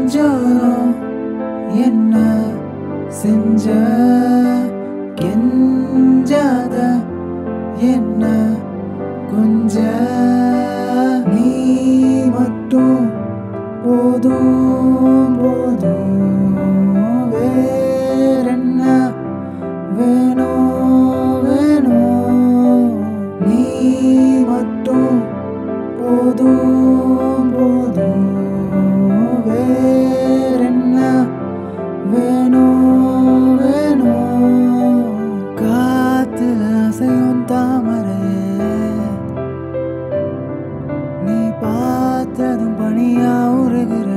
நெஞ்சோரம் என்ன செஞ்ச கெஞ்சாத என்ன கொஞ்ச நீ மட்டும் போதும் போதும் வேறென்ன வேணும் வேணும் நீ மட்டும் போதும் போதும் வேறென்ன வேணும் வேணும் காத்துல அசையும் தாமரையே நீ பார்த்ததும் பனியா உருகிற